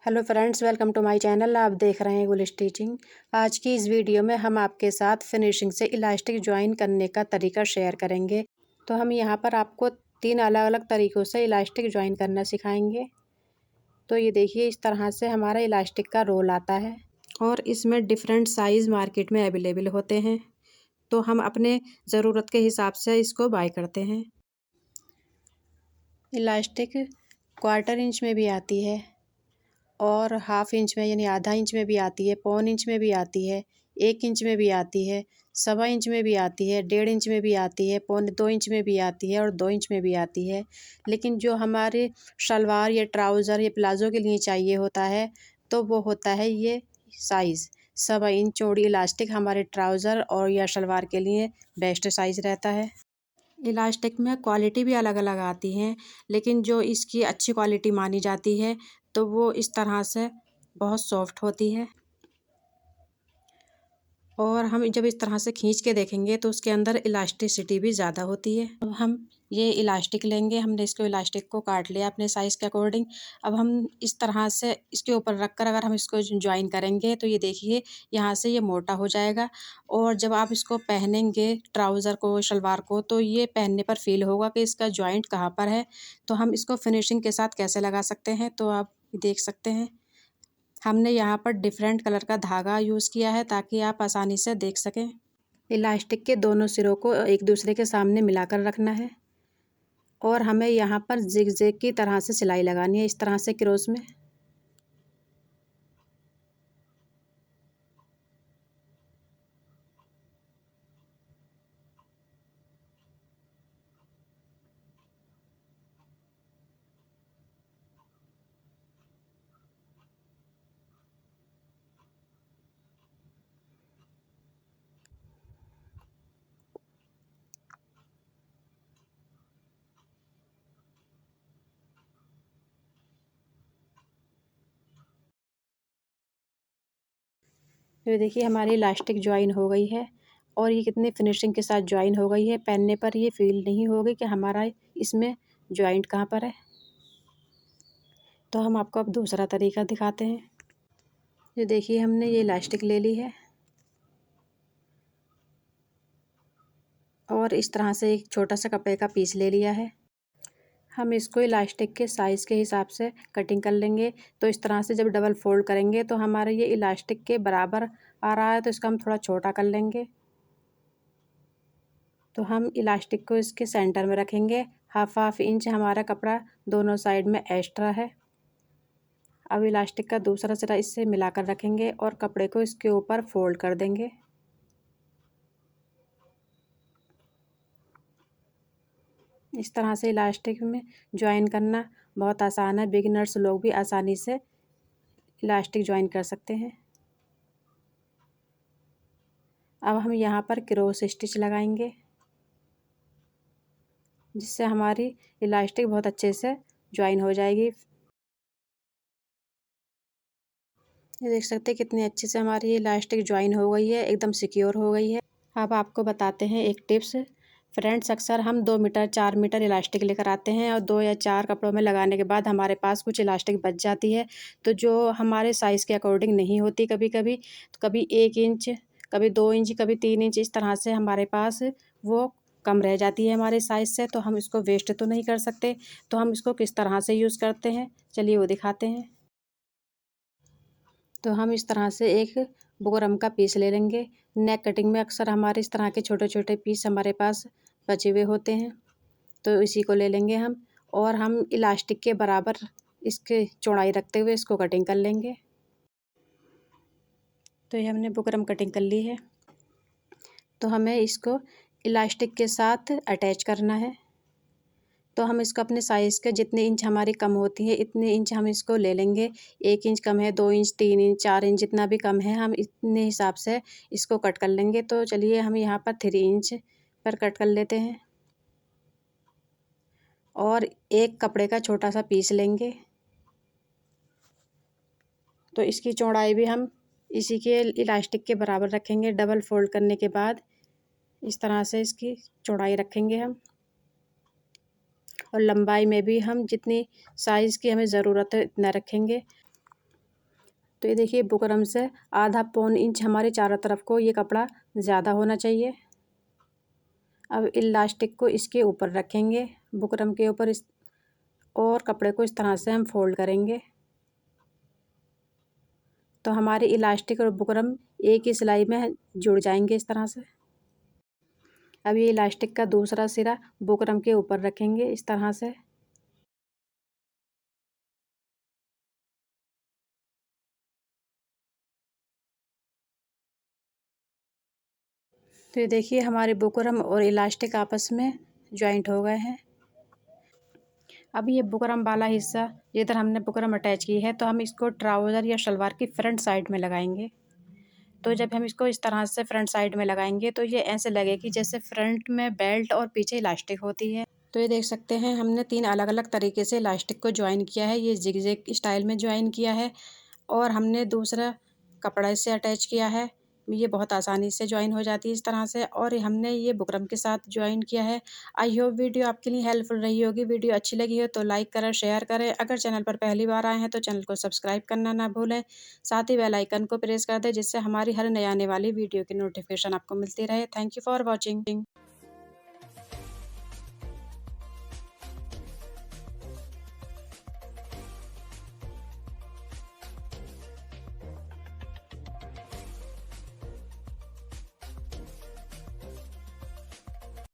Hello friends, welcome to my channel. आप देख रहे हैं गुल स्टिचिंग। आज की इस वीडियो में हम आपके साथ फिनिशिंग से इलास्टिक ज्वाइन करने का तरीका शेयर करेंगे। तो हम यहाँ पर आपको 3 अलग अलग तरीक़ों से इलास्टिक ज्वाइन करना सिखाएंगे। तो ये देखिए, इस तरह से हमारा इलास्टिक का रोल आता है और इसमें डिफरेंट साइज़ मार्केट में अवेलेबल होते हैं। तो हम अपने ज़रूरत के हिसाब से इसको बाय करते हैं। इलास्टिक 1/4 इंच में भी आती है और 1/2 इंच में यानी आधा इंच में भी आती है, पौन इंच में भी आती है, 1 इंच में भी आती है, 1.25 इंच में भी आती है, 1.5 इंच में भी आती है, 1.25 इंच में भी आती है और 2 इंच में भी आती है। लेकिन जो हमारे शलवार या ट्राउज़र या प्लाज़ो के लिए चाहिए होता है, तो वो होता है ये साइज़ 1.25 इंच चौड़ी इलास्टिक हमारे ट्राउज़र और या शलवार के लिए बेस्ट साइज़ रहता है। इलास्टिक में क्वालिटी भी अलग अलग आती हैं, लेकिन जो इसकी अच्छी क्वालिटी मानी जाती है तो वो इस तरह से बहुत सॉफ्ट होती है और हम जब इस तरह से खींच के देखेंगे तो उसके अंदर इलास्टिसिटी भी ज़्यादा होती है। अब हम ये इलास्टिक लेंगे, हमने इसको इलास्टिक को काट लिया अपने साइज़ के अकॉर्डिंग। अब हम इस तरह से इसके ऊपर रख कर अगर हम इसको ज्वाइन करेंगे तो ये देखिए, यहाँ से ये मोटा हो जाएगा और जब आप इसको पहनेंगे ट्राउज़र को, शलवार को, तो ये पहनने पर फ़ील होगा कि इसका जॉइंट कहाँ पर है। तो हम इसको फिनिशिंग के साथ कैसे लगा सकते हैं, तो आप देख सकते हैं। हमने यहाँ पर डिफरेंट कलर का धागा यूज़ किया है ताकि आप आसानी से देख सकें। इलास्टिक के दोनों सिरों को एक दूसरे के सामने मिलाकर रखना है और हमें यहाँ पर ज़िग-ज़ैग की तरह से सिलाई लगानी है, इस तरह से क्रॉस में। ये देखिए, हमारी इलास्टिक ज्वाइन हो गई है और ये कितनी फिनिशिंग के साथ ज्वाइन हो गई है। पहनने पर ये फ़ील नहीं होगी कि हमारा इसमें जॉइंट कहाँ पर है। तो हम आपको अब दूसरा तरीका दिखाते हैं। ये देखिए, हमने ये इलास्टिक ले ली है और इस तरह से एक छोटा सा कपड़े का पीस ले लिया है। हम इसको इलास्टिक के साइज़ के हिसाब से कटिंग कर लेंगे। तो इस तरह से जब डबल फोल्ड करेंगे तो हमारा ये इलास्टिक के बराबर आ रहा है, तो इसका हम थोड़ा छोटा कर लेंगे। तो हम इलास्टिक को इसके सेंटर में रखेंगे। 1/2 इंच हमारा कपड़ा दोनों साइड में एक्स्ट्रा है। अब इलास्टिक का दूसरा सिरा इससे मिलाकर रखेंगे और कपड़े को इसके ऊपर फोल्ड कर देंगे। इस तरह से इलास्टिक में ज्वाइन करना बहुत आसान है। बिगिनर्स लोग भी आसानी से इलास्टिक ज्वाइन कर सकते हैं। अब हम यहाँ पर क्रॉस स्टिच लगाएंगे, जिससे हमारी इलास्टिक बहुत अच्छे से ज्वाइन हो जाएगी। ये देख सकते हैं कितनी अच्छे से हमारी इलास्टिक ज्वाइन हो गई है, एकदम सिक्योर हो गई है। अब आपको बताते हैं एक टिप्स। फ्रेंड्स, अक्सर हम 2 मीटर 4 मीटर इलास्टिक लेकर आते हैं और 2 या 4 कपड़ों में लगाने के बाद हमारे पास कुछ इलास्टिक बच जाती है, तो जो हमारे साइज़ के अकॉर्डिंग नहीं होती। कभी-कभी तो कभी 1 इंच, कभी 2 इंच, कभी 3 इंच, इस तरह से हमारे पास वो कम रह जाती है हमारे साइज़ से। तो हम इसको वेस्ट तो नहीं कर सकते, तो हम इसको किस तरह से यूज़ करते हैं, चलिए वो दिखाते हैं। तो हम इस तरह से एक बुकरम का पीस ले लेंगे। नेक कटिंग में अक्सर हमारे इस तरह के छोटे-छोटे पीस हमारे पास बचे हुए होते हैं, तो इसी को ले लेंगे हम और हम इलास्टिक के बराबर इसकी चौड़ाई रखते हुए इसको कटिंग कर लेंगे। तो ये हमने बुकरम कटिंग कर ली है। तो हमें इसको इलास्टिक के साथ अटैच करना है। तो हम इसको अपने साइज़ के जितने इंच हमारी कम होती है, इतने इंच हम इसको ले लेंगे। 1 इंच कम है, 2 इंच, 3 इंच, 4 इंच, जितना भी कम है हम इतने हिसाब से इसको कट कर लेंगे। तो चलिए हम यहाँ पर 3 इंच पर कट कर लेते हैं और एक कपड़े का छोटा सा पीस लेंगे। तो इसकी चौड़ाई भी हम इसी के इलास्टिक के बराबर रखेंगे। डबल फोल्ड करने के बाद इस तरह से इसकी चौड़ाई रखेंगे हम और लंबाई में भी हम जितनी साइज़ की हमें ज़रूरत है इतना रखेंगे। तो ये देखिए बुकरम से आधा पौन इंच हमारे चारों तरफ को ये कपड़ा ज़्यादा होना चाहिए। अब इलास्टिक को इसके ऊपर रखेंगे, बुकरम के ऊपर इस, और कपड़े को इस तरह से हम फोल्ड करेंगे तो हमारे इलास्टिक और बुकरम एक ही सिलाई में जुड़ जाएंगे इस तरह से। अब ये इलास्टिक का दूसरा सिरा बुकरम के ऊपर रखेंगे इस तरह से। तो ये देखिए हमारे बुकरम और इलास्टिक आपस में जॉइंट हो गए हैं। अब ये बुकरम वाला हिस्सा जिधर हमने बुकरम अटैच की है तो हम इसको ट्राउज़र या शलवार की फ्रंट साइड में लगाएंगे। तो जब हम इसको इस तरह से फ्रंट साइड में लगाएंगे तो ये ऐसे लगेगी जैसे फ्रंट में बेल्ट और पीछे इलास्टिक होती है। तो ये देख सकते हैं हमने 3 अलग अलग तरीके से इलास्टिक को ज्वाइन किया है। ये जिगजैग स्टाइल में ज्वाइन किया है और हमने दूसरा कपड़ा इससे अटैच किया है। ये बहुत आसानी से ज्वाइन हो जाती है इस तरह से, और हमने ये बुकरम के साथ ज्वाइन किया है। आई होप वीडियो आपके लिए हेल्पफुल रही होगी। वीडियो अच्छी लगी हो तो लाइक करें, शेयर करें। अगर चैनल पर पहली बार आए हैं तो चैनल को सब्सक्राइब करना ना भूलें। साथ ही बेल आइकन को प्रेस कर दें जिससे हमारी हर नई आने वाली वीडियो की नोटिफिकेशन आपको मिलती रहे। Thank you for watching.